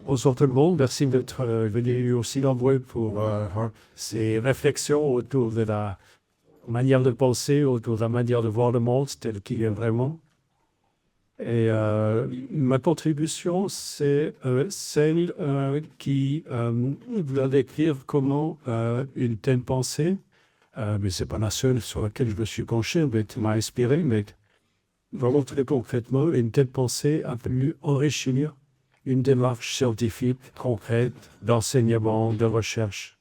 Bonsoir tout le monde. Merci d'être venu aussi nombreux pour ces réflexions autour de la manière de penser, autour de la manière de voir le monde tel qu'il est vraiment. Et ma contribution, c'est celle qui va décrire comment une telle pensée, mais ce n'est pas la seule sur laquelle je me suis penché, mais qui m'a inspiré, mais vraiment très concrètement, une telle pensée a pu enrichir une démarche scientifique concrète d'enseignement, de recherche,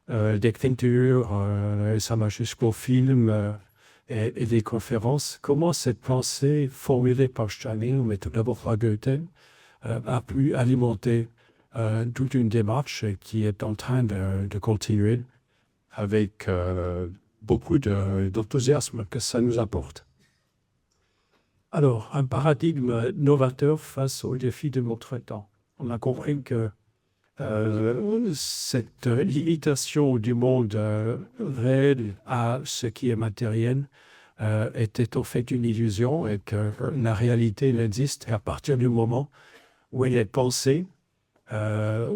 d'écriture, et ça va jusqu'au film et des conférences. Comment cette pensée formulée par Schelling, mais tout d'abord par Goethe, a pu alimenter toute une démarche qui est en train de continuer avec beaucoup d'enthousiasme que ça nous apporte. Alors, un paradigme novateur face aux défis de notre temps. On a compris que cette limitation du monde réel à ce qui est matériel était en fait une illusion et que la réalité n'existe qu'à partir du moment où elle est pensée.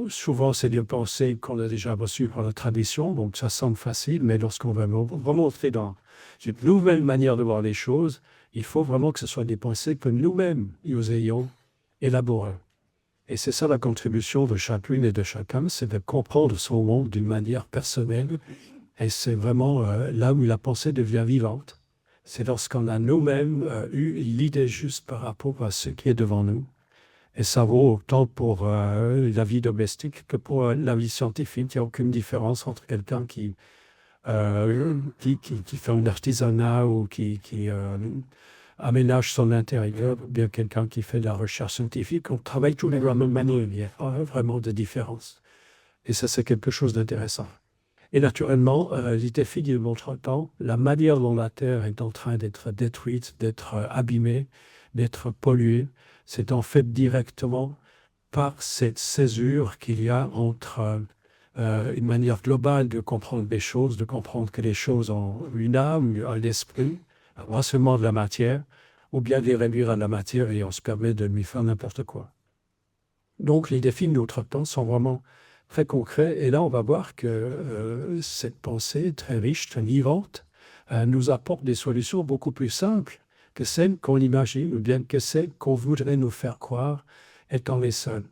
Souvent, c'est des pensées qu'on a déjà reçues par la tradition, donc ça semble facile, mais lorsqu'on va remonter dans une nouvelle manière de voir les choses, il faut vraiment que ce soit des pensées que nous-mêmes nous ayons élaborées. Et c'est ça la contribution de chacune et de chacun, c'est de comprendre son monde d'une manière personnelle. Et c'est vraiment là où la pensée devient vivante. C'est lorsqu'on a nous-mêmes eu l'idée juste par rapport à ce qui est devant nous. Et ça vaut autant pour la vie domestique que pour la vie scientifique. Il n'y a aucune différence entre quelqu'un qui fait un artisanat ou qui aménage son intérieur, ou bien quelqu'un qui fait de la recherche scientifique. On travaille tous les de la même manière. Il n'y a pas vraiment de différence. Et ça, c'est quelque chose d'intéressant. Et naturellement, les défis de notre temps, la manière dont la Terre est en train d'être détruite, d'être abîmée, d'être polluée, c'est en fait directement par cette césure qu'il y a entre une manière globale de comprendre les choses, de comprendre que les choses ont une âme, un esprit, pas seulement de la matière, ou bien de les réduire à la matière et on se permet de lui faire n'importe quoi. Donc les défis de notre temps sont vraiment très concrets et là on va voir que cette pensée très riche, très vivante, nous apporte des solutions beaucoup plus simples que celles qu'on imagine ou bien que celles qu'on voudrait nous faire croire étant les seules.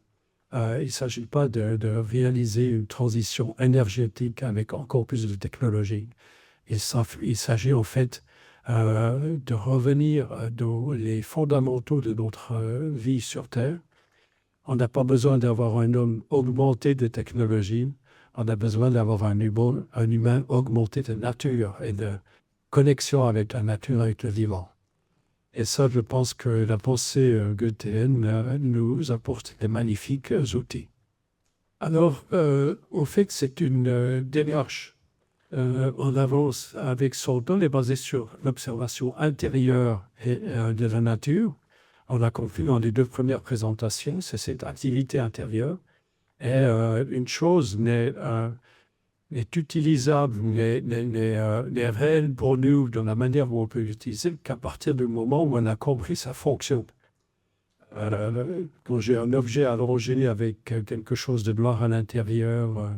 Il ne s'agit pas de réaliser une transition énergétique avec encore plus de technologie. Il s'agit en fait de revenir dans les fondamentaux de notre vie sur Terre. On n'a pas besoin d'avoir un homme augmenté de technologie, on a besoin d'avoir un humain augmenté de nature et de connexion avec la nature, avec le vivant. Et ça, je pense que la pensée goethéenne nous apporte des magnifiques outils. Alors, au fait que c'est une démarche en avance avec son temps, est basée sur l'observation intérieure de la nature. On a compris dans les deux premières présentations, c'est cette activité intérieure. Et une chose n'est utilisable, n'est réelle pour nous dans la manière où on peut l'utiliser qu'à partir du moment où on a compris sa fonction. Quand j'ai un objet allongé avec quelque chose de noir à l'intérieur,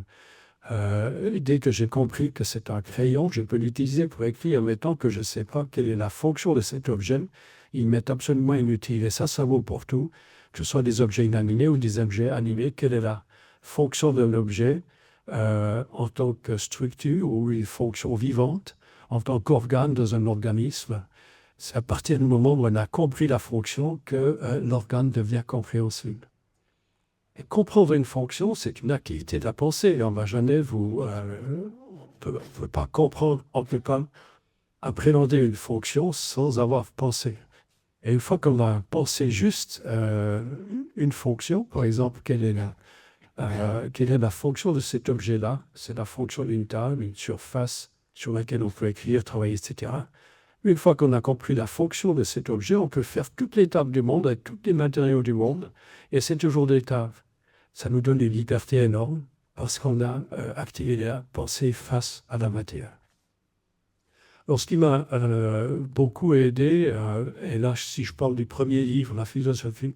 dès que j'ai compris que c'est un crayon, je peux l'utiliser pour écrire, mais tant que je ne sais pas quelle est la fonction de cet objet, il m'est absolument inutile. Et ça vaut pour tout, que ce soit des objets inanimés ou des objets animés. Quelle est la fonction de l'objet en tant que structure ou une fonction vivante, en tant qu'organe dans un organisme? C'est à partir du moment où on a compris la fonction que l'organe devient compréhensible. Et comprendre une fonction, c'est une activité de la pensée. On ne va jamais on ne peut pas comprendre, on ne peut pas appréhender une fonction sans avoir pensé. Et une fois qu'on a pensé juste une fonction, par exemple, quelle est la fonction de cet objet-là? C'est la fonction d'une table, une surface sur laquelle on peut écrire, travailler, etc. Une fois qu'on a compris la fonction de cet objet, on peut faire toutes les tables du monde avec tous les matériaux du monde, et c'est toujours des tables. Ça nous donne une liberté énorme parce qu'on a activé la pensée face à la matière. Alors, ce qui m'a beaucoup aidé, et là, si je parle du premier livre, la philosophie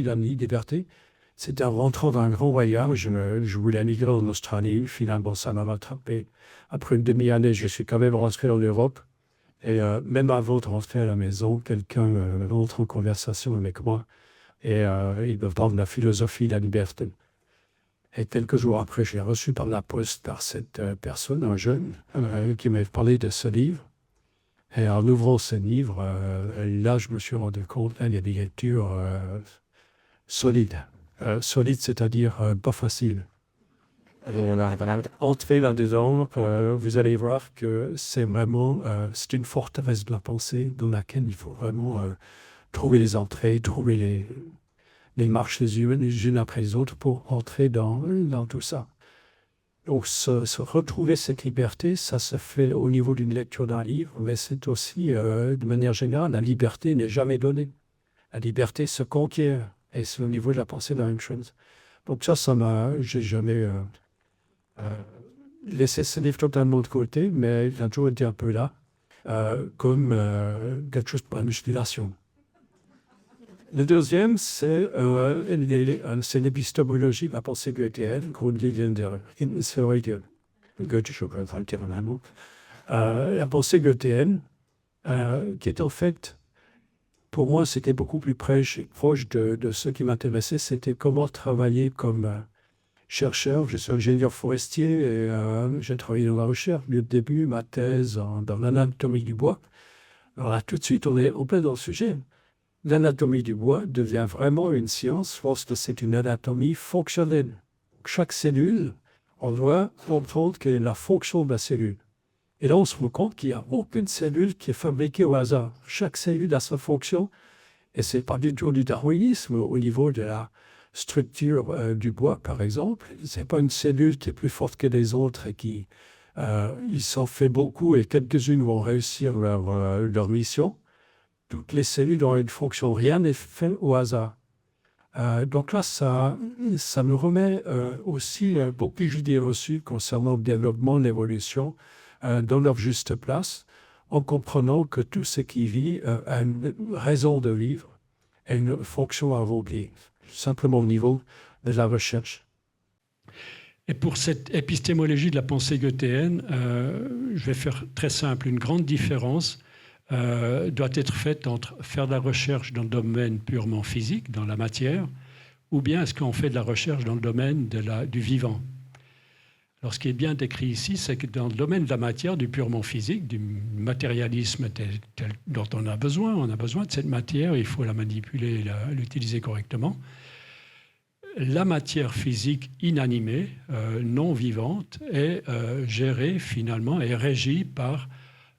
de la liberté, C'était en rentrant dans un grand voyage. Je voulais migrer en Australie. Finalement, ça m'a rattrapé. Après une demi-année, je suis quand même rentré en Europe. Et même avant de rentrer à la maison, quelqu'un rentre en conversation avec moi. Et il me parle de la philosophie de la liberté. Et quelques jours après, j'ai reçu par la poste par cette personne, un jeune, qui m'avait parlé de ce livre. Et en ouvrant ce livre, là, je me suis rendu compte qu'il y a des lectures solides. Solides, c'est-à-dire pas faciles. Entrez là-dedans, vous allez voir que c'est vraiment c'est une forteresse de la pensée dans laquelle il faut vraiment trouver les entrées, trouver les marches les unes après les autres pour entrer dans tout ça. Donc, se retrouver cette liberté, ça se fait au niveau d'une lecture d'un livre, mais c'est aussi, de manière générale, la liberté n'est jamais donnée. La liberté se conquiert, et c'est au niveau de la pensée la même chose. Donc j'ai jamais laissé ce livre totalement de côté, mais il a toujours été un peu là, comme quelque chose pour la musculation. Le deuxième, c'est l'épistémologie de la pensée goethéenne, Grundlinien der Theorie der goethische Allemand. La pensée goethéenne, qui est en fait, pour moi, c'était beaucoup plus proche de ce qui m'intéressait, c'était comment travailler comme chercheur. Je suis ingénieur forestier et j'ai travaillé dans la recherche. Au début, ma thèse dans l'anatomie du bois. Alors là, tout de suite, on est plein dans le sujet. L'anatomie du bois devient vraiment une science lorsque c'est une anatomie fonctionnelle. Chaque cellule, on doit comprendre quelle est la fonction de la cellule. Et là, on se rend compte qu'il n'y a aucune cellule qui est fabriquée au hasard. Chaque cellule a sa fonction. Et ce n'est pas du tout du darwinisme au niveau de la structure du bois, par exemple. Ce n'est pas une cellule qui est plus forte que les autres et qui il s'en fait beaucoup et quelques-unes vont réussir leur mission. Toutes les cellules ont une fonction, rien n'est fait au hasard. Donc là, ça me remet aussi beaucoup d'idées reçues concernant le développement, l'évolution, dans leur juste place, en comprenant que tout ce qui vit a une raison de vivre et une fonction à remplir, simplement au niveau de la recherche. Et pour cette épistémologie de la pensée goethéenne, je vais faire très simple, une grande différence doit être faite entre faire de la recherche dans le domaine purement physique, dans la matière, ou bien est-ce qu'on fait de la recherche dans le domaine du vivant. Alors ce qui est bien décrit ici, c'est que dans le domaine de la matière, du purement physique, du matérialisme tel dont on a besoin de cette matière, il faut la manipuler et l'utiliser correctement. La matière physique inanimée, non vivante, est gérée finalement et régie par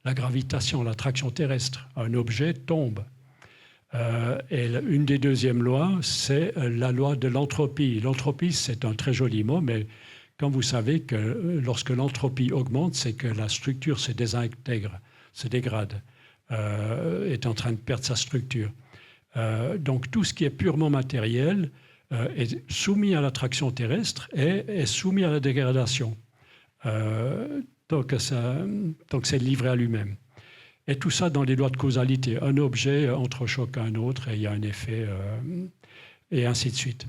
la gravitation, l'attraction terrestre. Un objet tombe. Et une des deuxièmes lois, c'est la loi de l'entropie. L'entropie, c'est un très joli mot, mais quand vous savez que lorsque l'entropie augmente, c'est que la structure se désintègre, se dégrade, est en train de perdre sa structure. Donc tout ce qui est purement matériel est soumis à l'attraction terrestre et est soumis à la dégradation. Donc c'est livré à lui-même. Et tout ça dans les lois de causalité. Un objet entrechoque un autre et il y a un effet, et ainsi de suite.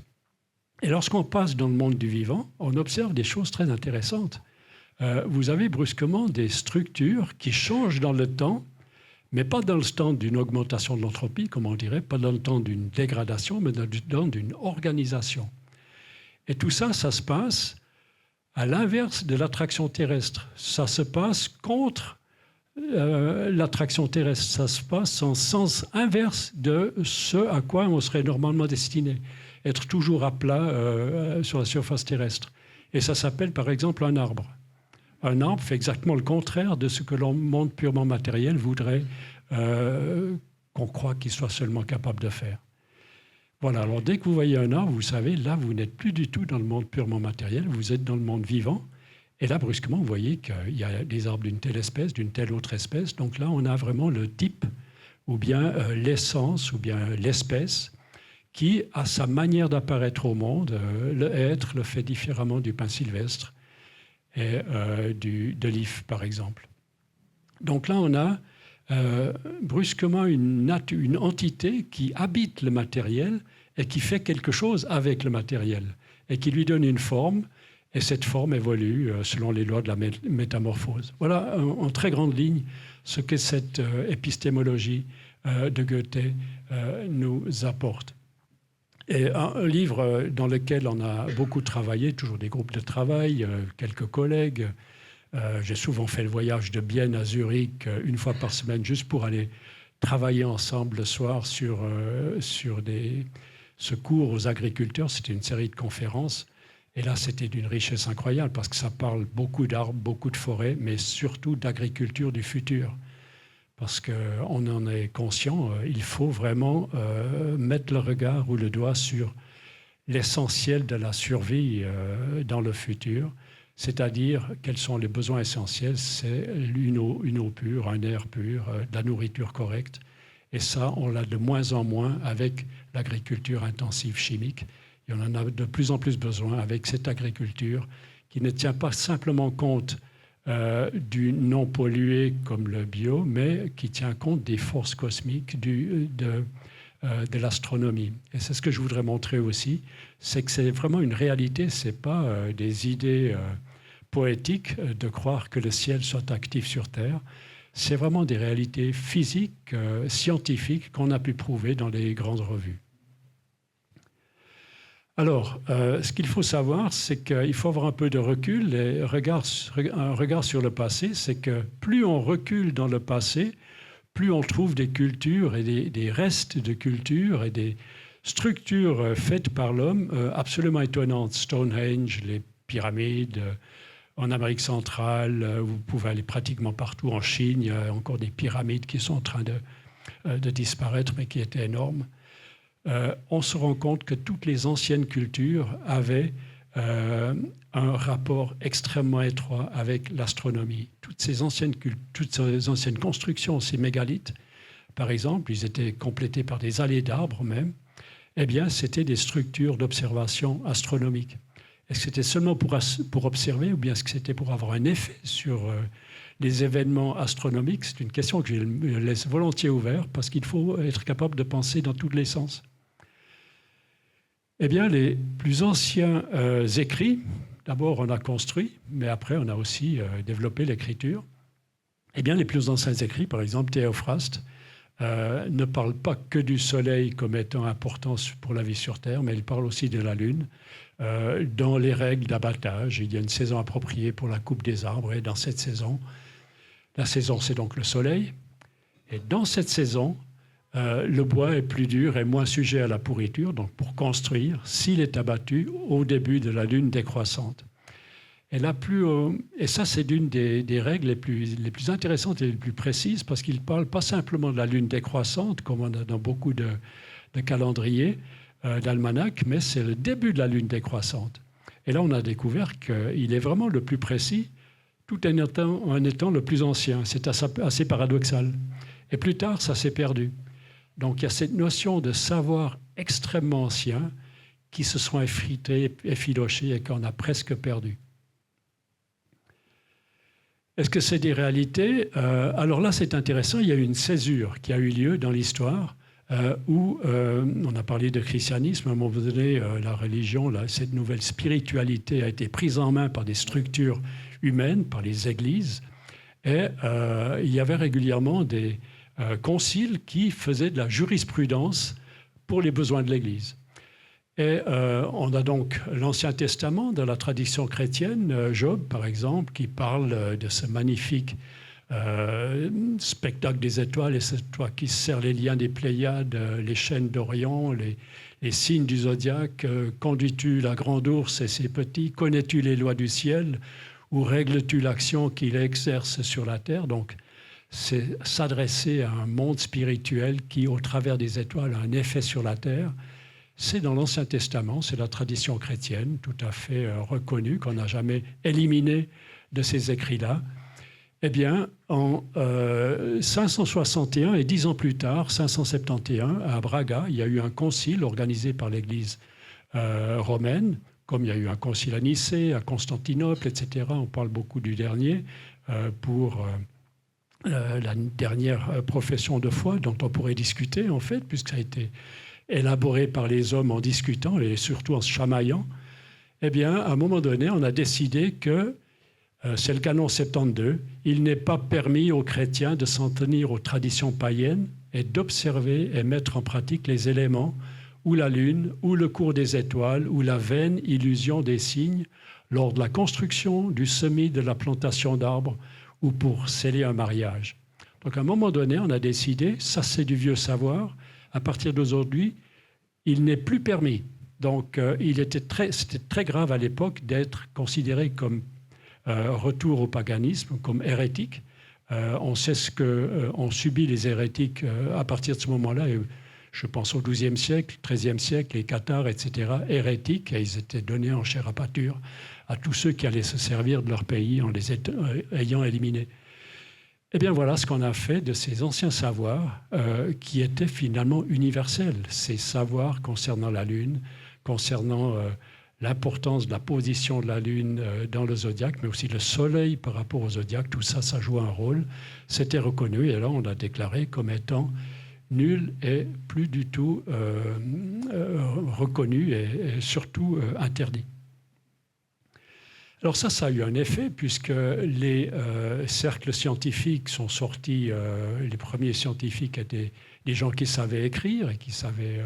Et lorsqu'on passe dans le monde du vivant, on observe des choses très intéressantes. Vous avez brusquement des structures qui changent dans le temps, mais pas dans le temps d'une augmentation de l'entropie, comme on dirait, pas dans le temps d'une dégradation, mais dans le temps d'une organisation. Et tout ça, ça se passe à l'inverse de l'attraction terrestre. Ça se passe contre l'attraction terrestre. Ça se passe en sens inverse de ce à quoi on serait normalement destiné. Être toujours à plat sur la surface terrestre. Et ça s'appelle par exemple un arbre. Un arbre fait exactement le contraire de ce que le monde purement matériel voudrait qu'on croit qu'il soit seulement capable de faire. Voilà, alors dès que vous voyez un arbre, vous savez, là, vous n'êtes plus du tout dans le monde purement matériel, vous êtes dans le monde vivant. Et là, brusquement, vous voyez qu'il y a des arbres d'une telle espèce, d'une telle autre espèce. Donc là, on a vraiment le type, ou bien l'essence, ou bien l'espèce, qui a sa manière d'apparaître au monde. Le être le fait différemment du pin sylvestre et de l'if, par exemple. Donc là, on a brusquement une entité qui habite le matériel et qui fait quelque chose avec le matériel et qui lui donne une forme, et cette forme évolue selon les lois de la métamorphose. Voilà en très grande ligne ce que cette épistémologie de Goethe nous apporte. Et un livre dans lequel on a beaucoup travaillé, toujours des groupes de travail, quelques collègues. J'ai souvent fait le voyage de Bienne à Zurich une fois par semaine juste pour aller travailler ensemble le soir sur ce cours aux agriculteurs. C'était une série de conférences. Et là, c'était d'une richesse incroyable parce que ça parle beaucoup d'arbres, beaucoup de forêts, mais surtout d'agriculture du futur. Parce qu'on en est conscient, il faut vraiment mettre le regard ou le doigt sur l'essentiel de la survie dans le futur, c'est-à-dire quels sont les besoins essentiels. C'est une eau pure, un air pur, de la nourriture correcte. Et ça, on l'a de moins en moins avec l'agriculture intensive chimique. Et on en a de plus en plus besoin avec cette agriculture qui ne tient pas simplement compte du non pollué comme le bio, mais qui tient compte des forces cosmiques de l'astronomie. Et c'est ce que je voudrais montrer aussi, c'est que c'est vraiment une réalité, ce n'est pas des idées poétiques de croire que le ciel soit actif sur Terre, c'est vraiment des réalités physiques, scientifiques qu'on a pu prouver dans les grandes revues. Alors, ce qu'il faut savoir, c'est qu'il faut avoir un peu de recul et un regard sur le passé. C'est que plus on recule dans le passé, plus on trouve des cultures et des restes de cultures et des structures faites par l'homme absolument étonnantes. Stonehenge, les pyramides en Amérique centrale, vous pouvez aller pratiquement partout en Chine. Il y a encore des pyramides qui sont en train de disparaître, mais qui étaient énormes. On se rend compte que toutes les anciennes cultures avaient un rapport extrêmement étroit avec l'astronomie. Toutes ces anciennes constructions, ces mégalithes, par exemple, ils étaient complétés par des allées d'arbres même, eh bien, c'était des structures d'observation astronomique. Est-ce que c'était seulement pour observer ou bien est-ce que c'était pour avoir un effet sur les événements astronomiques? C'est une question que je laisse volontiers ouverte parce qu'il faut être capable de penser dans tous les sens. Eh bien, les plus anciens écrits, d'abord on a construit, mais après on a aussi développé l'écriture. Eh bien, les plus anciens écrits, par exemple Théophraste, ne parlent pas que du soleil comme étant important pour la vie sur Terre, mais il parle aussi de la Lune. Dans les règles d'abattage, il y a une saison appropriée pour la coupe des arbres, et dans cette saison, la saison c'est donc le soleil, et dans cette saison, le bois est plus dur et moins sujet à la pourriture, donc pour construire, s'il est abattu au début de la lune décroissante. Et ça, c'est une des règles les plus intéressantes et les plus précises, parce qu'il ne parle pas simplement de la lune décroissante, comme on a dans beaucoup de calendriers, d'almanach, mais c'est le début de la lune décroissante. Et là, on a découvert qu'il est vraiment le plus précis, tout en étant le plus ancien. C'est assez paradoxal. Et plus tard, ça s'est perdu. Donc il y a cette notion de savoir extrêmement ancien qui se sont effrités, effilochés et qu'on a presque perdu. Est-ce que c'est des réalités? Alors là, c'est intéressant. Il y a eu une césure qui a eu lieu dans l'histoire où on a parlé de christianisme. À un moment donné, la religion, cette nouvelle spiritualité a été prise en main par des structures humaines, par les églises. Et il y avait régulièrement des conciles qui faisaient de la jurisprudence pour les besoins de l'Église. Et on a donc l'Ancien Testament dans la tradition chrétienne, Job par exemple, qui parle de ce magnifique spectacle des étoiles, et c'est toi qui serres les liens des Pléiades, les chaînes d'Orion, les signes du zodiaque, conduis-tu la grande ours et ses petits, connais-tu les lois du ciel, ou règles-tu l'action qu'il exerce sur la terre? Donc, c'est s'adresser à un monde spirituel qui, au travers des étoiles, a un effet sur la terre. C'est dans l'Ancien Testament, c'est la tradition chrétienne, tout à fait reconnue, qu'on n'a jamais éliminé de ces écrits-là. Eh bien, en 561, et 10 ans plus tard, 571, à Braga, il y a eu un concile organisé par l'Église romaine, comme il y a eu un concile à Nicée, à Constantinople, etc. On parle beaucoup du dernier pour la dernière profession de foi dont on pourrait discuter, en fait, puisque ça a été élaboré par les hommes en discutant et surtout en se chamaillant, eh bien, à un moment donné, on a décidé que, c'est le canon 72, il n'est pas permis aux chrétiens de s'en tenir aux traditions païennes et d'observer et mettre en pratique les éléments ou la lune, ou le cours des étoiles, ou la vaine illusion des signes lors de la construction, du semis, de la plantation d'arbres ou pour sceller un mariage. Donc à un moment donné, on a décidé, ça c'est du vieux savoir, à partir d'aujourd'hui, il n'est plus permis. Donc c'était très grave à l'époque d'être considéré comme retour au paganisme, comme hérétique. On sait ce qu'ont subi les hérétiques à partir de ce moment-là. Et je pense au XIIe siècle, XIIIe siècle, les cathares, etc., hérétiques, et ils étaient donnés en chair à pâture à tous ceux qui allaient se servir de leur pays en les ayant éliminés. Eh bien, voilà ce qu'on a fait de ces anciens savoirs qui étaient finalement universels. Ces savoirs concernant la Lune, concernant l'importance de la position de la Lune dans le zodiaque, mais aussi le Soleil par rapport au zodiaque, tout ça, ça joue un rôle. C'était reconnu, et là, on l'a déclaré comme étant nul et plus du tout reconnu et surtout interdit. Alors ça a eu un effet puisque les cercles scientifiques sont sortis, les premiers scientifiques étaient des gens qui savaient écrire et qui savaient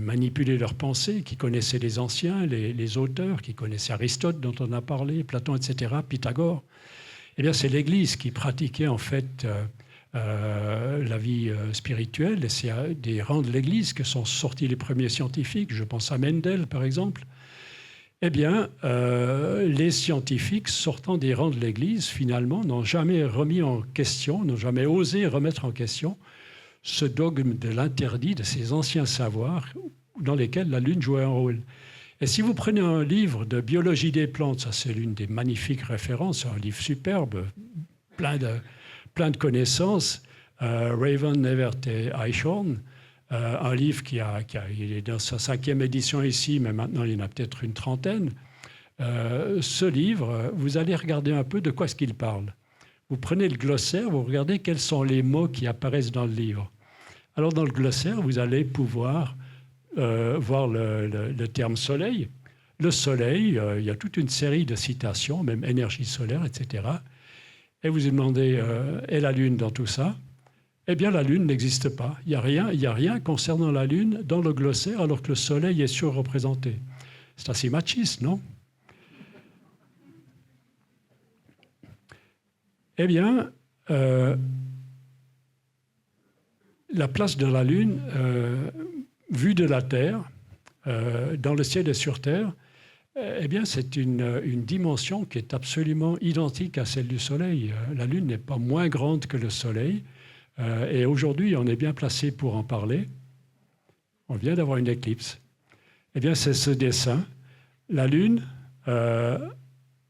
manipuler leurs pensées, qui connaissaient les anciens, les auteurs, qui connaissaient Aristote dont on a parlé, Platon, etc., Pythagore. Eh bien, c'est l'Église qui pratiquait en fait la vie spirituelle, et c'est des rangs de l'Église que sont sortis les premiers scientifiques. Je pense à Mendel, par exemple. Eh bien, les scientifiques sortant des rangs de l'Église, finalement, n'ont jamais remis en question, n'ont jamais osé remettre en question ce dogme de l'interdit de ces anciens savoirs dans lesquels la Lune jouait un rôle. Et si vous prenez un livre de biologie des plantes, ça c'est l'une des magnifiques références, un livre superbe, plein de connaissances, Raven, Evert et Eichhorn, un livre il est dans sa 5e édition ici, mais maintenant il y en a peut-être une trentaine. Ce livre, vous allez regarder un peu de quoi est-ce qu'il parle. Vous prenez le glossaire, vous regardez quels sont les mots qui apparaissent dans le livre. Alors dans le glossaire, vous allez pouvoir voir le terme soleil. Le soleil, il y a toute une série de citations, même énergie solaire, etc. Et vous vous demandez, et la Lune dans tout ça? Eh bien, la Lune n'existe pas. Il n'y a rien concernant la Lune dans le glossaire, alors que le Soleil est surreprésenté. C'est assez machiste, non? Eh bien, la place de la Lune, vue de la Terre, dans le ciel et sur Terre, eh bien, c'est une dimension qui est absolument identique à celle du Soleil. La Lune n'est pas moins grande que le Soleil. Et aujourd'hui, on est bien placé pour en parler. On vient d'avoir une éclipse. Eh bien, c'est ce dessin. La Lune,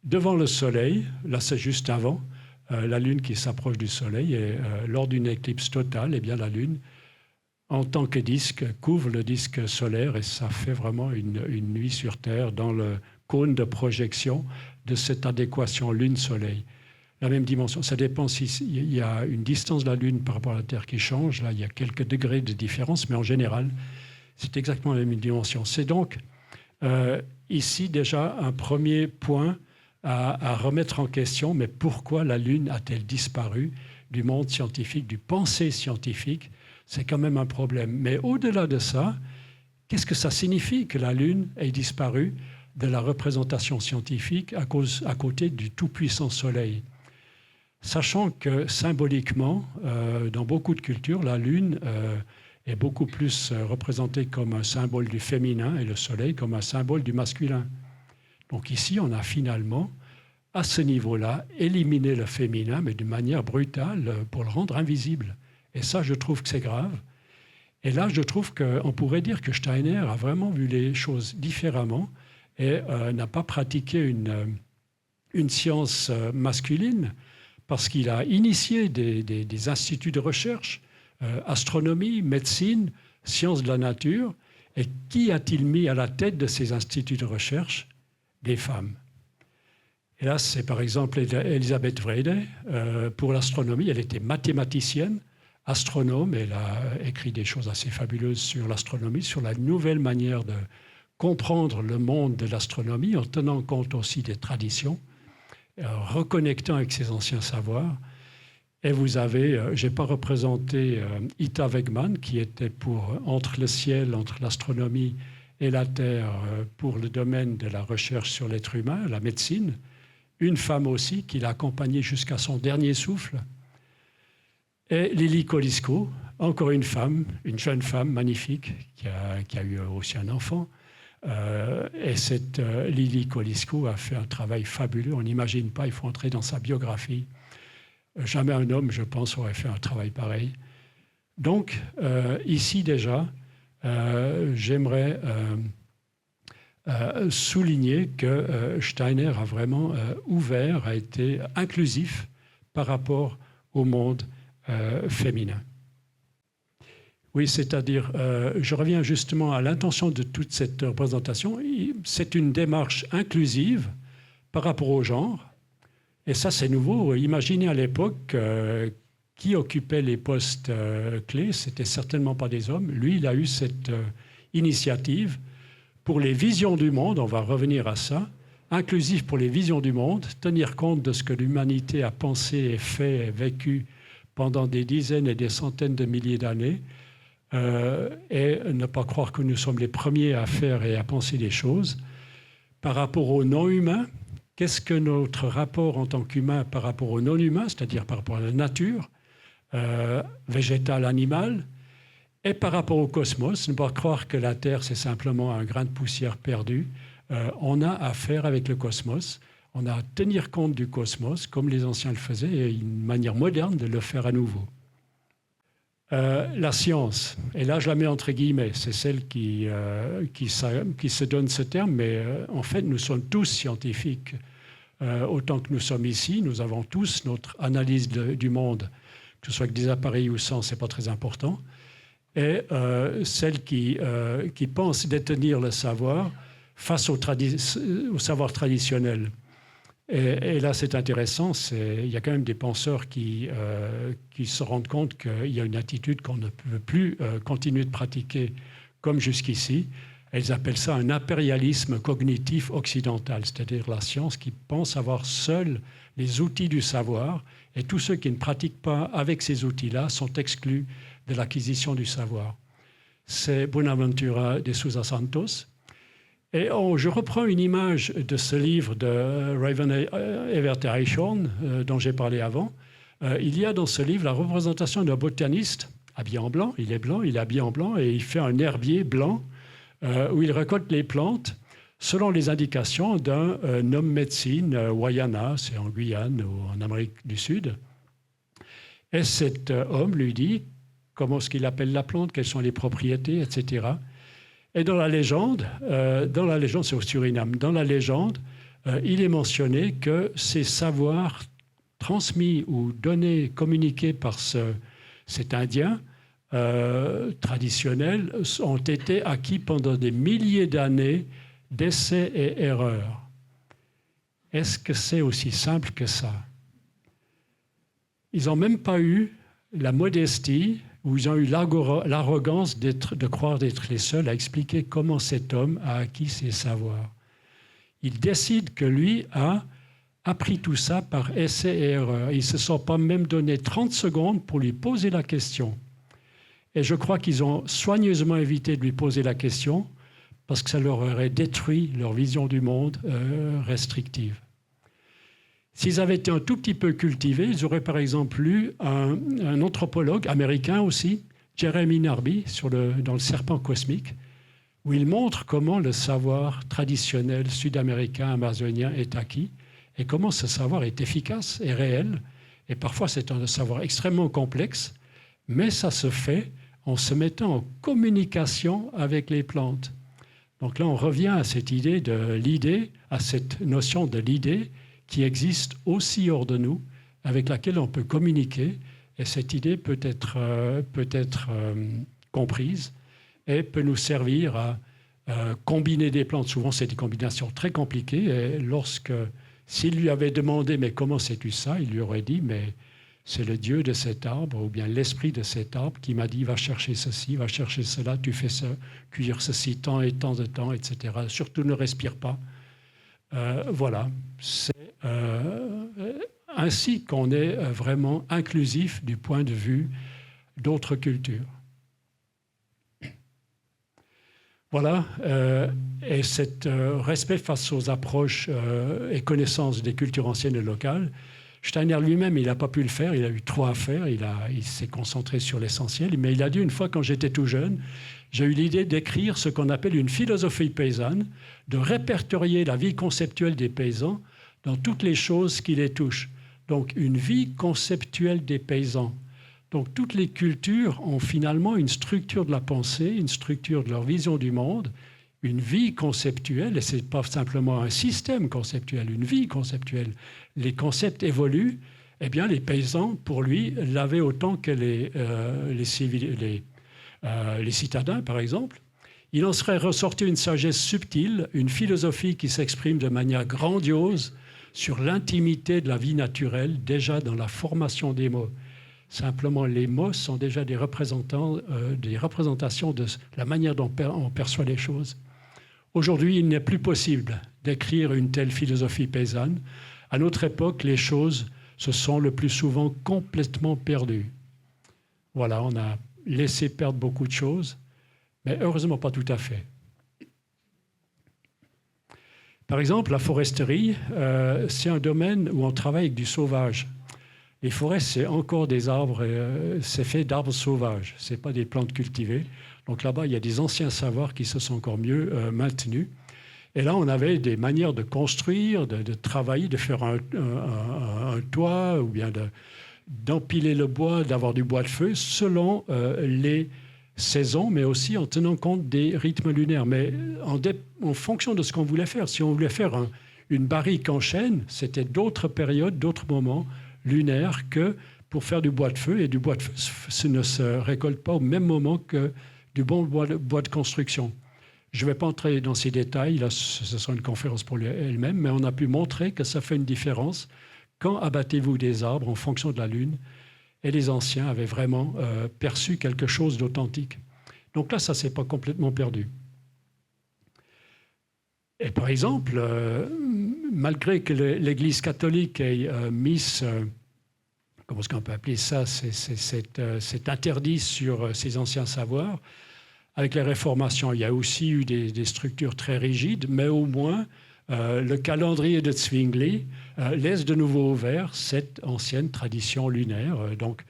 devant le Soleil, là c'est juste avant, la Lune qui s'approche du Soleil, et lors d'une éclipse totale, eh bien, la Lune, en tant que disque, couvre le disque solaire, et ça fait vraiment une nuit sur Terre dans le cône de projection de cette adéquation Lune-Soleil. La même dimension. Ça dépend s'il y a une distance de la Lune par rapport à la Terre qui change. Là, il y a quelques degrés de différence, mais en général, c'est exactement la même dimension. C'est donc ici déjà un premier point à remettre en question. Mais pourquoi la Lune a-t-elle disparu du monde scientifique, du pensée scientifique? C'est quand même un problème. Mais au-delà de ça, qu'est-ce que ça signifie que la Lune ait disparu de la représentation scientifique à côté du tout-puissant Soleil? Sachant que symboliquement, dans beaucoup de cultures, la Lune est beaucoup plus représentée comme un symbole du féminin et le Soleil comme un symbole du masculin. Donc ici, on a finalement, à ce niveau-là, éliminé le féminin, mais d'une manière brutale, pour le rendre invisible. Et ça, je trouve que c'est grave. Et là, je trouve qu'on pourrait dire que Steiner a vraiment vu les choses différemment et n'a pas pratiqué une science masculine, parce qu'il a initié des instituts de recherche, astronomie, médecine, sciences de la nature. Et qui a-t-il mis à la tête de ces instituts de recherche? Des femmes. Et là, c'est par exemple Elisabeth Wrede. Pour l'astronomie, elle était mathématicienne, astronome. Elle a écrit des choses assez fabuleuses sur l'astronomie, sur la nouvelle manière de comprendre le monde de l'astronomie en tenant compte aussi des traditions, reconnectant avec ses anciens savoirs. Et vous avez, je n'ai pas représenté Ita Wegman, qui était pour entre le ciel, entre l'astronomie et la Terre, pour le domaine de la recherche sur l'être humain, la médecine. Une femme aussi qui l'a accompagnée jusqu'à son dernier souffle. Et Lily Kolysko, encore une femme, une jeune femme magnifique qui a eu aussi un enfant. Et cette Lily Kolysko a fait un travail fabuleux. On n'imagine pas, il faut entrer dans sa biographie. Jamais un homme, je pense, aurait fait un travail pareil. Donc, ici déjà, j'aimerais souligner que Steiner a vraiment ouvert, a été inclusif par rapport au monde féminin. Oui, c'est-à-dire, je reviens justement à l'intention de toute cette représentation. C'est une démarche inclusive par rapport au genre. Et ça, c'est nouveau. Imaginez à l'époque qui occupait les postes clés. C'était certainement pas des hommes. Lui, il a eu cette initiative pour les visions du monde. On va revenir à ça. Inclusif pour les visions du monde, tenir compte de ce que l'humanité a pensé et fait et vécu pendant des dizaines et des centaines de milliers d'années. Et ne pas croire que nous sommes les premiers à faire et à penser des choses. Par rapport aux non-humains, qu'est-ce que notre rapport en tant qu'humain par rapport aux non-humains, c'est-à-dire par rapport à la nature, végétale, animale, et par rapport au cosmos, ne pas croire que la Terre, c'est simplement un grain de poussière perdu. On a à faire avec le cosmos, on a à tenir compte du cosmos, comme les anciens le faisaient, et une manière moderne de le faire à nouveau. La science, et là je la mets entre guillemets, c'est celle qui se donne ce terme, mais en fait nous sommes tous scientifiques. Autant que nous sommes ici, nous avons tous notre analyse du monde, que ce soit avec des appareils ou sans, ce n'est pas très important. Et celle qui pense détenir le savoir face au savoir traditionnel. Et là, c'est intéressant, il y a quand même des penseurs qui se rendent compte qu'il y a une attitude qu'on ne peut plus continuer de pratiquer comme jusqu'ici. Elles appellent ça un impérialisme cognitif occidental, c'est-à-dire la science qui pense avoir seule les outils du savoir, et tous ceux qui ne pratiquent pas avec ces outils-là sont exclus de l'acquisition du savoir. C'est Bonaventura de Sousa Santos. Et je reprends une image de ce livre de Raven Evert Eichhorn, dont j'ai parlé avant. Il y a dans ce livre la représentation d'un botaniste habillé en blanc. Il est habillé en blanc et il fait un herbier blanc où il récolte les plantes selon les indications d'un homme médecine, Wayana, c'est en Guyane ou en Amérique du Sud. Et cet homme lui dit comment est-ce qu'il appelle la plante, quelles sont les propriétés, etc. Et dans la légende, c'est au Suriname, dans la légende, il est mentionné que ces savoirs transmis ou donnés, communiqués par cet Indien traditionnel ont été acquis pendant des milliers d'années d'essais et erreurs. Est-ce que c'est aussi simple que ça? Ils n'ont même pas eu la modestie, où ils ont eu l'arrogance de croire d'être les seuls à expliquer comment cet homme a acquis ses savoirs. Il décide que lui a appris tout ça par essai et erreur. Ils ne se sont pas même donné 30 secondes pour lui poser la question. Et je crois qu'ils ont soigneusement évité de lui poser la question parce que ça leur aurait détruit leur vision du monde restrictive. S'ils avaient été un tout petit peu cultivés, ils auraient par exemple lu un anthropologue américain aussi, Jeremy Narby, dans Le Serpent cosmique, où il montre comment le savoir traditionnel sud-américain, amazonien est acquis et comment ce savoir est efficace et réel. Et parfois, c'est un savoir extrêmement complexe, mais ça se fait en se mettant en communication avec les plantes. Donc là, on revient à cette à cette notion de l'idée qui existe aussi hors de nous, avec laquelle on peut communiquer, et cette idée peut être comprise et peut nous servir à combiner des plantes. Souvent, c'est des combinations très compliquées, et s'il lui avait demandé « mais comment sais-tu ça ?», il lui aurait dit « mais c'est le Dieu de cet arbre ou bien l'esprit de cet arbre qui m'a dit va chercher ceci, va chercher cela, tu fais ça, cuire ceci tant et tant de temps, etc. Surtout ne respire pas. Voilà, c'est ainsi qu'on est vraiment inclusif du point de vue d'autres cultures. Voilà, et cet respect face aux approches et connaissances des cultures anciennes et locales, Steiner lui-même, il n'a pas pu le faire, il a eu trop à faire, il s'est concentré sur l'essentiel, mais il a dit une fois, quand j'étais tout jeune, j'ai eu l'idée d'écrire ce qu'on appelle une philosophie paysanne, de répertorier la vie conceptuelle des paysans dans toutes les choses qui les touchent. Donc une vie conceptuelle des paysans. Donc toutes les cultures ont finalement une structure de la pensée, une structure de leur vision du monde, une vie conceptuelle, et ce n'est pas simplement un système conceptuel, une vie conceptuelle. Les concepts évoluent, eh bien les paysans, pour lui, l'avaient autant que les citadins, par exemple. Il en serait ressorti une sagesse subtile, une philosophie qui s'exprime de manière grandiose sur l'intimité de la vie naturelle, déjà dans la formation des mots. Simplement, les mots sont déjà des représentations de la manière dont on perçoit les choses. Aujourd'hui, il n'est plus possible d'écrire une telle philosophie paysanne. À notre époque, les choses se sont le plus souvent complètement perdues. Voilà, on a laissé perdre beaucoup de choses, mais heureusement pas tout à fait. Par exemple, la foresterie, c'est un domaine où on travaille avec du sauvage. Les forêts, c'est encore des arbres, c'est fait d'arbres sauvages, ce n'est pas des plantes cultivées. Donc là-bas, il y a des anciens savoirs qui se sont encore mieux maintenus. Et là, on avait des manières de construire, de travailler, de faire un toit, ou bien d'empiler le bois, d'avoir du bois de feu, selon les saisons, mais aussi en tenant compte des rythmes lunaires. Mais en fonction de ce qu'on voulait faire. Si on voulait faire une barrique en chêne, c'était d'autres périodes, d'autres moments lunaires que pour faire du bois de feu. Et du bois de feu ne se récolte pas au même moment que du bon bois de construction. Je ne vais pas entrer dans ces détails, là ce sera une conférence pour elle-même, mais on a pu montrer que ça fait une différence. Quand abattez-vous des arbres en fonction de la lune? Et les anciens avaient vraiment perçu quelque chose d'authentique. Donc là, ça ne s'est pas complètement perdu. Et par exemple, malgré que l'Église catholique ait mis, comment est-ce qu'on peut appeler ça, cet interdit sur ces anciens savoirs, avec les réformations, il y a aussi eu des structures très rigides, mais au moins, le calendrier de Zwingli laisse de nouveau ouvert cette ancienne tradition lunaire. Donc,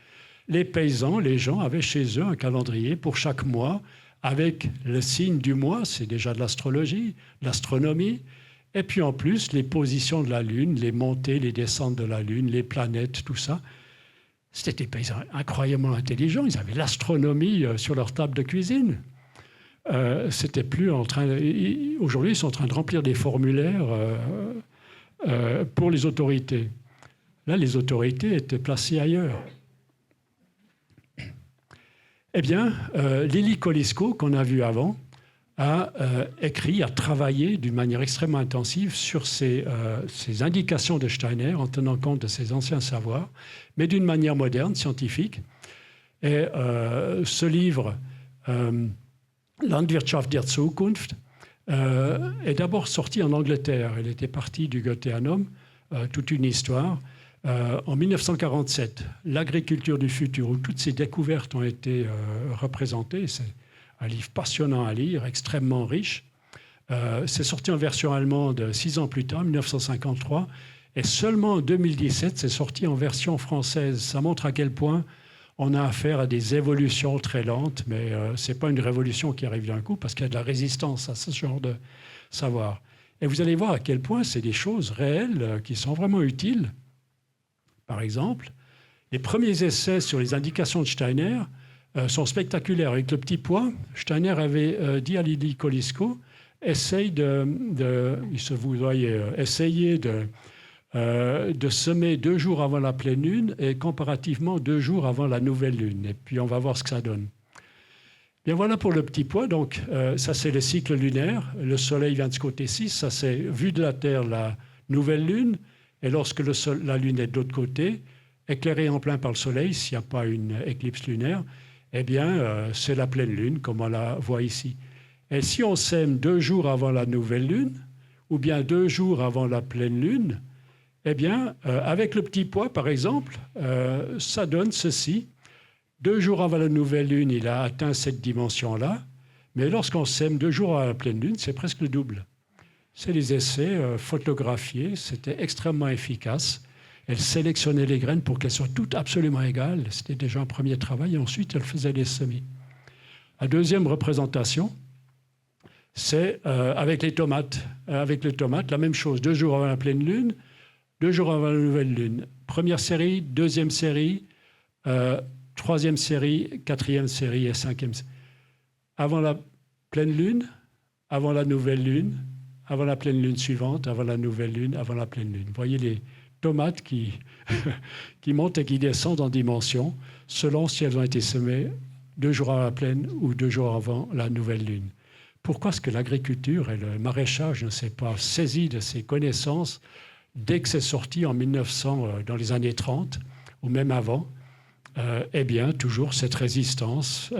les paysans, les gens avaient chez eux un calendrier pour chaque mois, avec le signe du mois, c'est déjà de l'astrologie, de l'astronomie, et puis en plus, les positions de la Lune, les montées, les descentes de la Lune, les planètes, tout ça. C'était des paysans incroyablement intelligents, ils avaient l'astronomie sur leur table de cuisine. C'était plus en train. Aujourd'hui, ils sont en train de remplir des formulaires pour les autorités. Là, les autorités étaient placées ailleurs. Eh bien, Lily Kolysko, qu'on a vu avant, a écrit, a travaillé d'une manière extrêmement intensive sur ces indications de Steiner, en tenant compte de ses anciens savoirs, mais d'une manière moderne, scientifique. Et ce livre, Landwirtschaft der Zukunft, est d'abord sorti en Angleterre. Elle était partie du Goetheanum, toute une histoire, en 1947. L'agriculture du futur, où toutes ces découvertes ont été représentées. C'est un livre passionnant à lire, extrêmement riche. C'est sorti en version allemande 6 ans plus tard, 1953. Et seulement en 2017, c'est sorti en version française. Ça montre à quel point on a affaire à des évolutions très lentes, mais ce n'est pas une révolution qui arrive d'un coup, parce qu'il y a de la résistance à ce genre de savoir. Et vous allez voir à quel point c'est des choses réelles qui sont vraiment utiles. Par exemple, les premiers essais sur les indications de Steiner sont spectaculaires. Avec le petit pois, Steiner avait dit à Lily Kolysko, essayez de semer 2 jours avant la pleine lune et comparativement 2 jours avant la nouvelle lune. Et puis on va voir ce que ça donne. Bien voilà pour le petit pois. Donc ça c'est le cycle lunaire. Le soleil vient de ce côté-ci. Ça c'est vu de la Terre la nouvelle lune. Et lorsque la lune est de l'autre côté, éclairé en plein par le soleil, s'il n'y a pas une éclipse lunaire, eh bien, c'est la pleine lune, comme on la voit ici. Et si on sème 2 jours avant la nouvelle lune, ou bien 2 jours avant la pleine lune, eh bien, avec le petit pois, par exemple, ça donne ceci. 2 jours avant la nouvelle lune, il a atteint cette dimension-là, mais lorsqu'on sème 2 jours avant la pleine lune, c'est presque le double. C'est des essais photographiés, c'était extrêmement efficace. Elle sélectionnait les graines pour qu'elles soient toutes absolument égales. C'était déjà un premier travail, et ensuite elle faisait les semis. La deuxième représentation, c'est avec les tomates. Avec les tomates, la même chose. 2 jours avant la pleine lune, 2 jours avant la nouvelle lune. Première série, deuxième série, troisième série, quatrième série et cinquième série. Avant la pleine lune, avant la nouvelle lune, avant la pleine lune suivante, avant la nouvelle lune, avant la pleine lune. Vous voyez les tomates qui montent et qui descendent en dimension selon si elles ont été semées 2 jours avant la pleine ou 2 jours avant la nouvelle lune. Pourquoi est-ce que l'agriculture et le maraîchage ne s'est pas saisi de ces connaissances dès que c'est sorti en 1900, dans les années 30, ou même avant? Eh bien, toujours cette résistance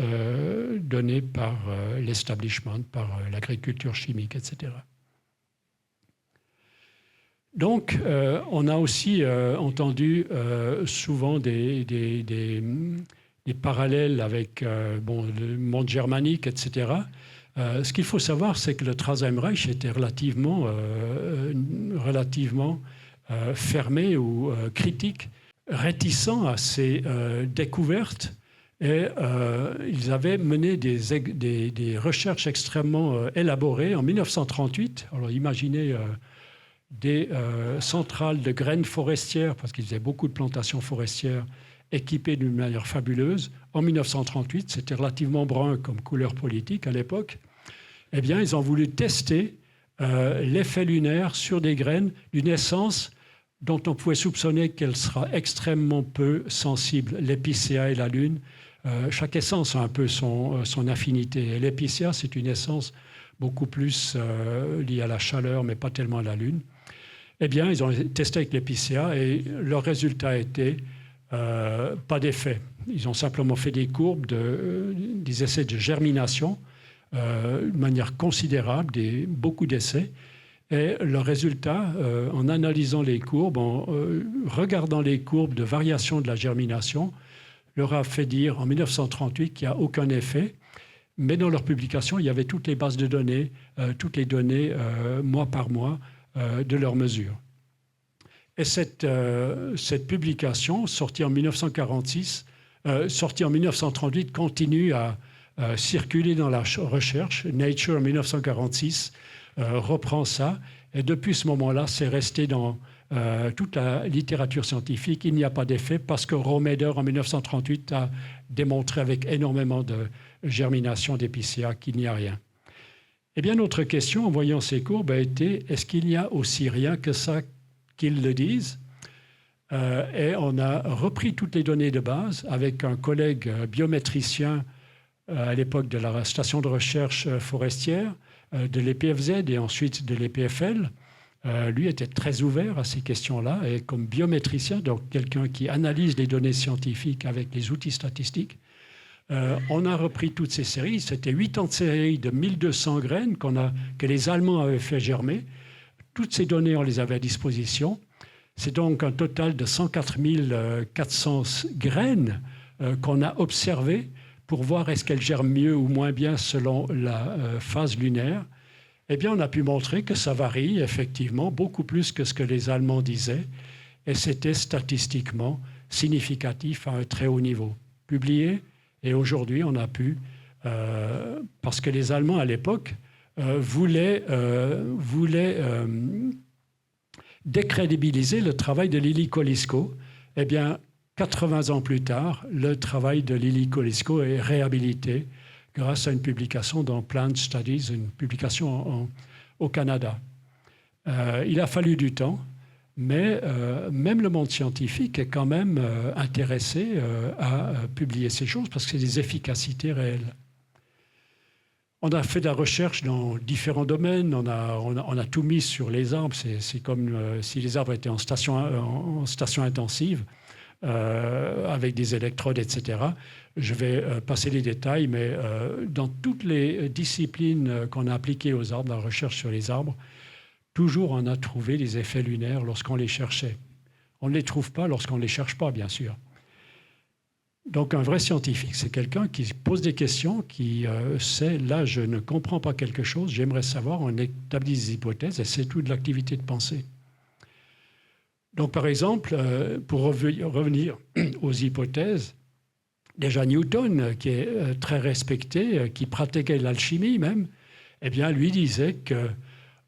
donnée par l'establishment, par l'agriculture chimique, etc. Donc, on a aussi entendu souvent des parallèles avec le monde germanique, etc. Ce qu'il faut savoir, c'est que le Troisième Reich était relativement fermé ou critique, réticent à ces découvertes, et ils avaient mené des recherches extrêmement élaborées en 1938. Alors imaginez des centrales de graines forestières, parce qu'ils faisaient beaucoup de plantations forestières, équipées d'une manière fabuleuse. En 1938, c'était relativement brun comme couleur politique à l'époque. Eh bien, ils ont voulu tester l'effet lunaire sur des graines d'une essence dont on pouvait soupçonner qu'elle sera extrêmement peu sensible. L'épicéa et la lune, chaque essence a un peu son affinité. Et l'épicéa, c'est une essence beaucoup plus liée à la chaleur, mais pas tellement à la lune. Eh bien, ils ont testé avec l'épicéa et leur résultat était pas d'effet. Ils ont simplement fait des courbes, des essais de germination de manière considérable, beaucoup d'essais. Et leur résultat, en analysant les courbes, en regardant les courbes de variation de la germination, leur a fait dire en 1938 qu'il n'y a aucun effet. Mais dans leur publication, il y avait toutes les bases de données, toutes les données mois par mois de leurs mesures. Et cette publication, sortie en 1938, continue à circuler dans la recherche. Nature, en 1946, reprend ça. Et depuis ce moment-là, c'est resté dans toute la littérature scientifique. Il n'y a pas d'effet parce que Rohmeder, en 1938, a démontré avec énormément de germination d'épicéa qu'il n'y a rien. Eh bien, notre question, en voyant ces courbes, a été, est-ce qu'il n'y a aussi rien que ça qu'ils le disent? Et on a repris toutes les données de base avec un collègue biométricien à l'époque de la station de recherche forestière, de l'EPFZ et ensuite de l'EPFL. Lui était très ouvert à ces questions-là et comme biométricien, donc quelqu'un qui analyse les données scientifiques avec les outils statistiques, on a repris toutes ces séries. C'était 80 séries de 1200 graines que les Allemands avaient fait germer. Toutes ces données, on les avait à disposition. C'est donc un total de 104 400 graines qu'on a observées pour voir est-ce qu'elles germent mieux ou moins bien selon la phase lunaire. Eh bien, on a pu montrer que ça varie effectivement beaucoup plus que ce que les Allemands disaient, et c'était statistiquement significatif à un très haut niveau. Publié, et aujourd'hui, on a pu, parce que les Allemands à l'époque voulaient décrédibiliser le travail de Lily Kolysko. Eh bien, 80 ans plus tard, le travail de Lily Kolysko est réhabilité grâce à une publication dans Plant Studies, une publication au Canada. Il a fallu du temps, mais même le monde scientifique est quand même intéressé à publier ces choses parce que c'est des efficacités réelles. On a fait de la recherche dans différents domaines, on a tout mis sur les arbres, c'est comme si les arbres étaient en station intensive. avec des électrodes, etc. Je vais passer les détails, mais dans toutes les disciplines qu'on a appliquées aux arbres, la recherche sur les arbres, toujours on a trouvé des effets lunaires lorsqu'on les cherchait. On ne les trouve pas lorsqu'on ne les cherche pas, bien sûr. Donc un vrai scientifique, c'est quelqu'un qui pose des questions, qui sait, là je ne comprends pas quelque chose, j'aimerais savoir, on établit des hypothèses, et c'est tout de l'activité de pensée. Donc par exemple, pour revenir aux hypothèses, déjà Newton, qui est très respecté, qui pratiquait l'alchimie même, eh bien lui disait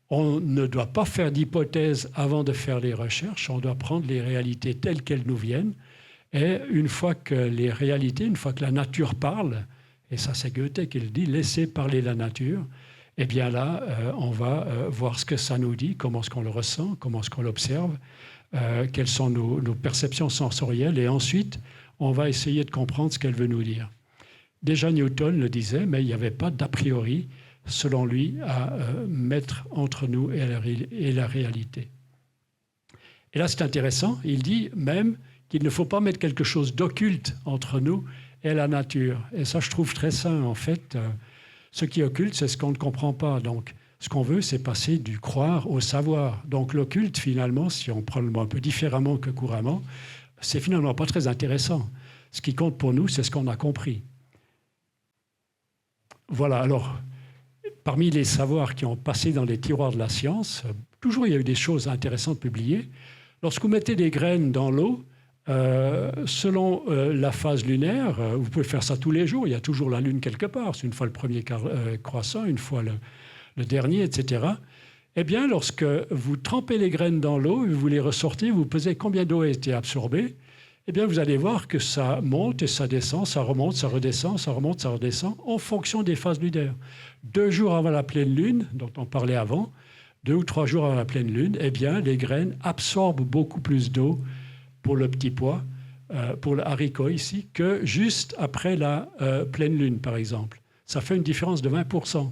qu'on ne doit pas faire d'hypothèses avant de faire les recherches, on doit prendre les réalités telles qu'elles nous viennent. Et une fois que les réalités, une fois que la nature parle, et ça c'est Goethe qui le dit, laissez parler la nature, eh bien là, on va voir ce que ça nous dit, comment est-ce qu'on le ressent, comment est-ce qu'on l'observe, quelles sont nos perceptions sensorielles, et ensuite, on va essayer de comprendre ce qu'elle veut nous dire. Déjà Newton le disait, mais il n'y avait pas d'a priori, selon lui, à mettre entre nous et la réalité. Et là, c'est intéressant, il dit même qu'il ne faut pas mettre quelque chose d'occulte entre nous et la nature. Et ça, je trouve très sain, en fait. Ce qui est occulte, c'est ce qu'on ne comprend pas. Donc, ce qu'on veut, c'est passer du croire au savoir. Donc, l'occulte, finalement, si on prend le mot un peu différemment que couramment, c'est finalement pas très intéressant. Ce qui compte pour nous, c'est ce qu'on a compris. Voilà, alors, parmi les savoirs qui ont passé dans les tiroirs de la science, toujours il y a eu des choses intéressantes publiées. Lorsque vous mettez des graines dans l'eau, selon la phase lunaire, vous pouvez faire ça tous les jours, il y a toujours la lune quelque part, c'est une fois le premier croissant, une fois le dernier, etc. Eh bien, lorsque vous trempez les graines dans l'eau et vous les ressortez, vous pesez combien d'eau a été absorbée, eh bien, vous allez voir que ça monte et ça descend, ça remonte, ça redescend, ça remonte, ça redescend, en fonction des phases lunaires. 2 jours avant la pleine lune, dont on parlait avant, 2 ou 3 jours avant la pleine lune, eh bien, les graines absorbent beaucoup plus d'eau pour le petit pois, pour le haricot ici, que juste après la pleine lune, par exemple. Ça fait une différence de 20%.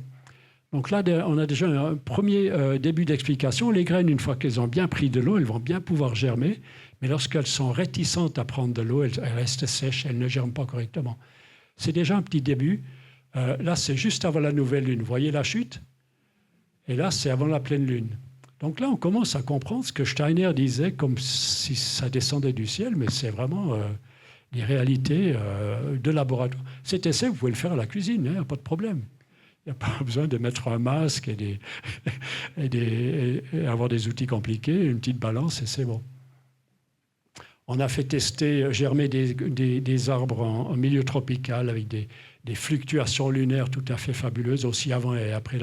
Donc là, on a déjà un premier début d'explication. Les graines, une fois qu'elles ont bien pris de l'eau, elles vont bien pouvoir germer, mais lorsqu'elles sont réticentes à prendre de l'eau, elles restent sèches, elles ne germent pas correctement. C'est déjà un petit début. Là, c'est juste avant la nouvelle lune. Vous voyez la chute? Et là, c'est avant la pleine lune. Donc là, on commence à comprendre ce que Steiner disait comme si ça descendait du ciel, mais c'est vraiment les réalités de laboratoire. Cet essai, vous pouvez le faire à la cuisine, hein, pas de problème. Il n'y a pas besoin de mettre un masque et avoir des outils compliqués, une petite balance et c'est bon. On a fait tester, germer des arbres en milieu tropical avec des fluctuations lunaires tout à fait fabuleuses, aussi avant et après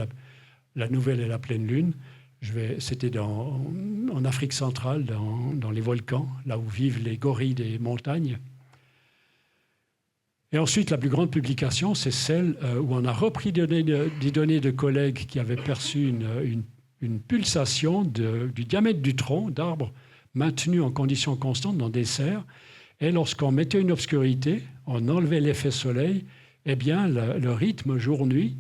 la nouvelle et la pleine lune. C'était en Afrique centrale, dans les volcans, là où vivent les gorilles des montagnes. Et ensuite, la plus grande publication, c'est celle où on a repris des données de collègues qui avaient perçu une pulsation du diamètre du tronc d'arbres maintenu en conditions constantes dans des serres. Et lorsqu'on mettait une obscurité, on enlevait l'effet soleil, eh bien, le rythme jour-nuit,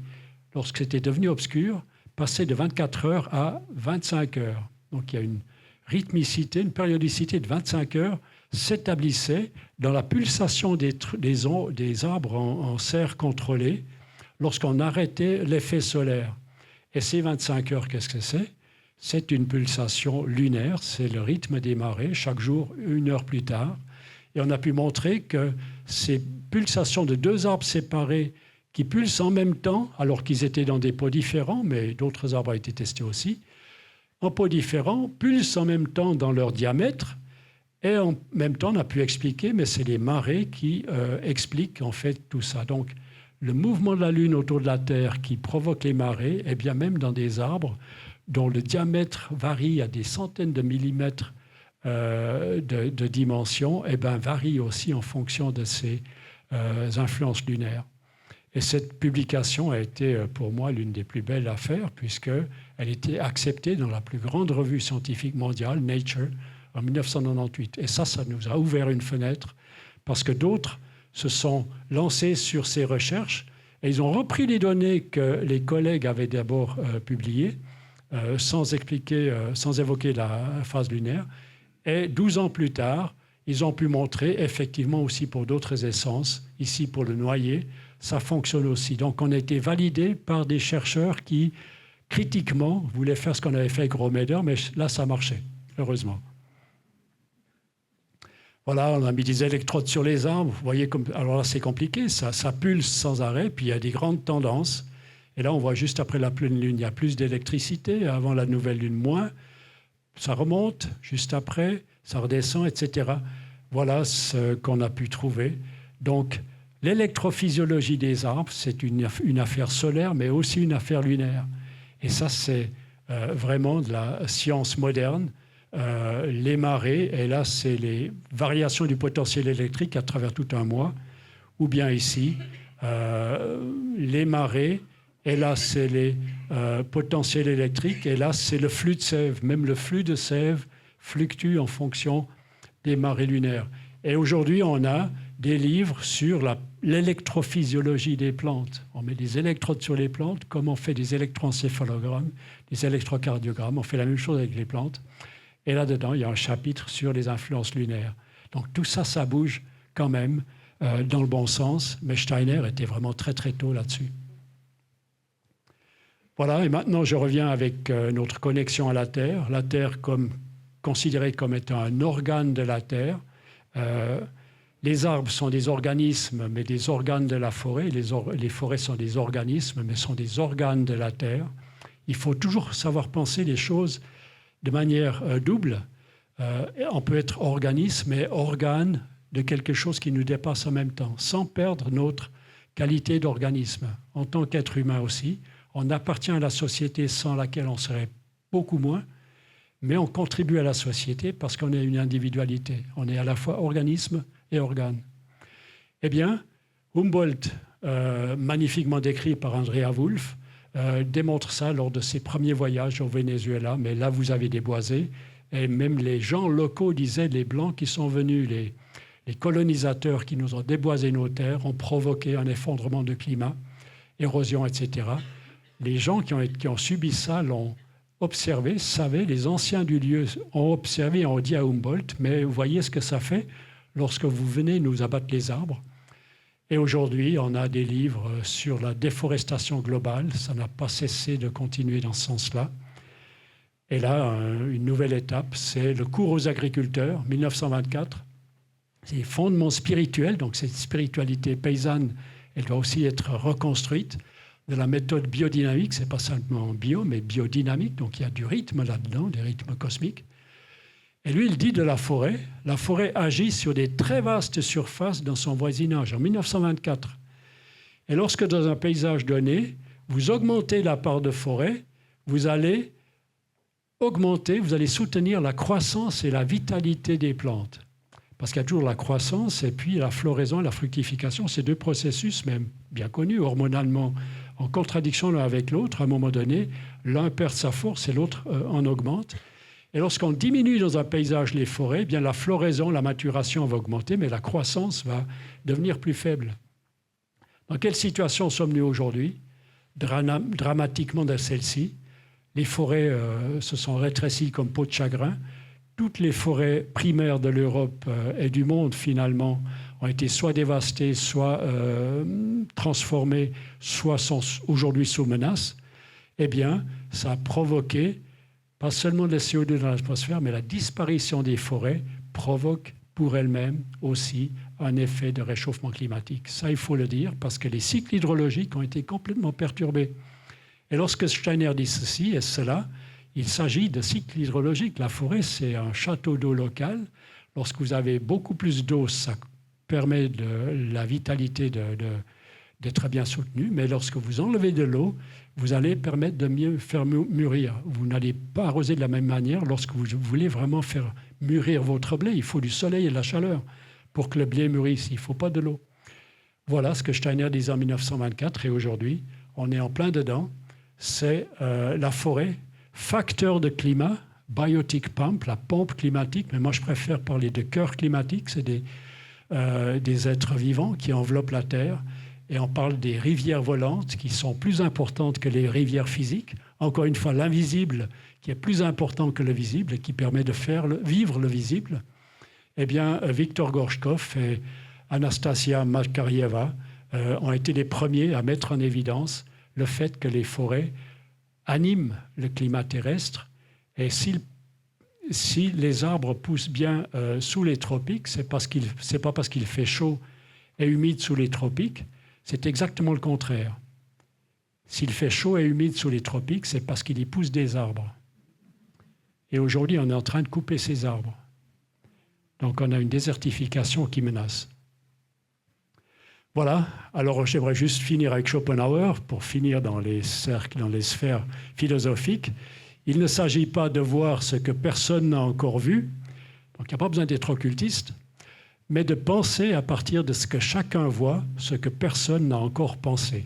lorsque c'était devenu obscur, passait de 24 heures à 25 heures. Donc il y a une rythmicité, une périodicité de 25 heures s'établissait dans la pulsation des arbres en serre contrôlée lorsqu'on arrêtait l'effet solaire. Et ces 25 heures, qu'est-ce que c'est? C'est une pulsation lunaire, c'est le rythme des marées, chaque jour, 1 heure plus tard. Et on a pu montrer que ces pulsations de 2 arbres séparés qui pulsent en même temps, alors qu'ils étaient dans des pots différents, mais d'autres arbres ont été testés aussi, en pots différents, pulsent en même temps dans leur diamètre, et en même temps, on a pu expliquer, mais c'est les marées qui expliquent en fait tout ça. Donc, le mouvement de la Lune autour de la Terre qui provoque les marées, et bien même dans des arbres dont le diamètre varie à des centaines de millimètres de dimension, et bien varie aussi en fonction de ces influences lunaires. Et cette publication a été, pour moi, l'une des plus belles à faire, puisqu'elle était acceptée dans la plus grande revue scientifique mondiale, Nature, en 1998. Et ça nous a ouvert une fenêtre, parce que d'autres se sont lancés sur ces recherches, et ils ont repris les données que les collègues avaient d'abord publiées, sans évoquer la phase lunaire. Et 12 ans plus tard, ils ont pu montrer effectivement aussi pour d'autres essences, ici pour le noyer, ça fonctionne aussi. Donc on a été validé par des chercheurs qui, critiquement, voulaient faire ce qu'on avait fait avec Gromeder, mais là ça marchait, heureusement. Voilà, on a mis des électrodes sur les arbres. Vous voyez, alors là c'est compliqué, ça pulse sans arrêt, puis il y a des grandes tendances. Et là on voit juste après la pleine lune, il y a plus d'électricité, avant la nouvelle lune moins. Ça remonte, juste après, ça redescend, etc. Voilà ce qu'on a pu trouver. Donc, l'électrophysiologie des arbres, c'est une affaire solaire, mais aussi une affaire lunaire. Et ça, c'est vraiment de la science moderne. Les marées, et là, c'est les variations du potentiel électrique à travers tout un mois. Ou bien ici, les marées, et là, c'est les potentiels électriques, et là, c'est le flux de sève. Même le flux de sève fluctue en fonction des marées lunaires. Et aujourd'hui, on a des livres sur l'électrophysiologie des plantes. On met des électrodes sur les plantes, comme on fait des électroencéphalogrammes, des électrocardiogrammes. On fait la même chose avec les plantes. Et là-dedans, il y a un chapitre sur les influences lunaires. Donc tout ça, ça bouge quand même dans le bon sens. Mais Steiner était vraiment très, très tôt là-dessus. Voilà, et maintenant je reviens avec notre connexion à la Terre. La Terre considérée comme étant un organe de la Terre. Les arbres sont des organismes, mais des organes de la forêt. Les forêts sont des organismes, mais sont des organes de la Terre. Il faut toujours savoir penser les choses de manière double. On peut être organisme, mais organe de quelque chose qui nous dépasse en même temps, sans perdre notre qualité d'organisme. En tant qu'être humain aussi, on appartient à la société sans laquelle on serait beaucoup moins, mais on contribue à la société parce qu'on est une individualité. On est à la fois organisme et organe. Eh bien, Humboldt, magnifiquement décrit par Andrea Wulf, démontre ça lors de ses premiers voyages au Venezuela. Mais là, vous avez des boisés. Et même les gens locaux disaient, les Blancs qui sont venus, les colonisateurs qui nous ont déboisé nos terres, ont provoqué un effondrement de climat, érosion, etc. Les gens qui ont subi ça l'ont observé, savaient, les anciens du lieu ont observé et ont dit à Humboldt, mais vous voyez ce que ça fait lorsque vous venez nous abattre les arbres. Et aujourd'hui, on a des livres sur la déforestation globale. Ça n'a pas cessé de continuer dans ce sens-là. Et là, une nouvelle étape, c'est le cours aux agriculteurs, 1924. C'est les fondements spirituels, donc cette spiritualité paysanne, elle doit aussi être reconstruite. De la méthode biodynamique, ce n'est pas simplement bio, mais biodynamique, donc il y a du rythme là-dedans, des rythmes cosmiques. Et lui, il dit de la forêt agit sur des très vastes surfaces dans son voisinage, en 1924. Et lorsque dans un paysage donné, vous augmentez la part de forêt, vous allez soutenir la croissance et la vitalité des plantes. Parce qu'il y a toujours la croissance et puis la floraison et la fructification, ces deux processus, même bien connus, hormonalement, en contradiction l'un avec l'autre. À un moment donné, l'un perd sa force et l'autre en augmente. Et lorsqu'on diminue dans un paysage les forêts, eh bien la floraison, la maturation va augmenter, mais la croissance va devenir plus faible. Dans quelle situation sommes-nous aujourd'hui? Dramatiquement dans celle-ci. Les forêts se sont rétrécies comme peau de chagrin. Toutes les forêts primaires de l'Europe et du monde, finalement, ont été soit dévastées, soit transformées, soit sont aujourd'hui sous menace. Eh bien, ça a provoqué pas seulement le CO2 dans l'atmosphère, mais la disparition des forêts provoque pour elle-même aussi un effet de réchauffement climatique. Ça, il faut le dire, parce que les cycles hydrologiques ont été complètement perturbés. Et lorsque Steiner dit ceci et cela, il s'agit de cycles hydrologiques. La forêt, c'est un château d'eau local. Lorsque vous avez beaucoup plus d'eau, ça permet la vitalité d'être bien soutenue. Mais lorsque vous enlevez de l'eau, vous allez permettre de mieux faire mûrir. Vous n'allez pas arroser de la même manière lorsque vous voulez vraiment faire mûrir votre blé. Il faut du soleil et de la chaleur pour que le blé mûrisse. Il ne faut pas de l'eau. Voilà ce que Steiner disait en 1924. Et aujourd'hui, on est en plein dedans. C'est la forêt, facteur de climat, biotic pump, la pompe climatique. Mais moi, je préfère parler de cœur climatique. C'est des êtres vivants qui enveloppent la Terre. Et on parle des rivières volantes qui sont plus importantes que les rivières physiques. Encore une fois, l'invisible qui est plus important que le visible et qui permet de faire vivre le visible. Eh bien, Viktor Gorchkov et Anastasia Makarieva ont été les premiers à mettre en évidence le fait que les forêts animent le climat terrestre. Et si les arbres poussent bien sous les tropiques, c'est pas parce qu'il fait chaud et humide sous les tropiques, c'est exactement le contraire. S'il fait chaud et humide sous les tropiques, c'est parce qu'il y pousse des arbres. Et aujourd'hui, on est en train de couper ces arbres. Donc on a une désertification qui menace. Voilà, alors j'aimerais juste finir avec Schopenhauer, pour finir dans les cercles, dans les sphères philosophiques. Il ne s'agit pas de voir ce que personne n'a encore vu, donc il n'y a pas besoin d'être occultiste, mais de penser à partir de ce que chacun voit, ce que personne n'a encore pensé.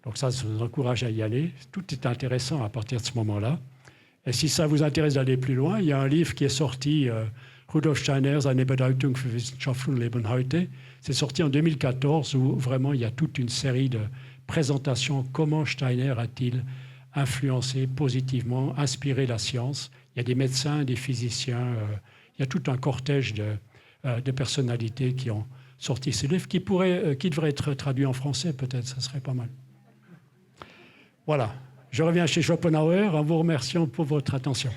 Donc ça vous encourage à y aller. Tout est intéressant à partir de ce moment-là. Et si ça vous intéresse d'aller plus loin, il y a un livre qui est sorti, Rudolf Steiners Eine Bedeutung für Wissenschaft und Leben heute. C'est sorti en 2014, où vraiment il y a toute une série de présentations. Comment Steiner a-t-il influencé positivement, inspiré la science? Il y a des médecins, des physiciens, il y a tout un cortège de personnalités qui ont sorti ce livre, qui devrait être traduit en français, peut-être, ça serait pas mal. Voilà. Je reviens chez Schopenhauer en vous remerciant pour votre attention.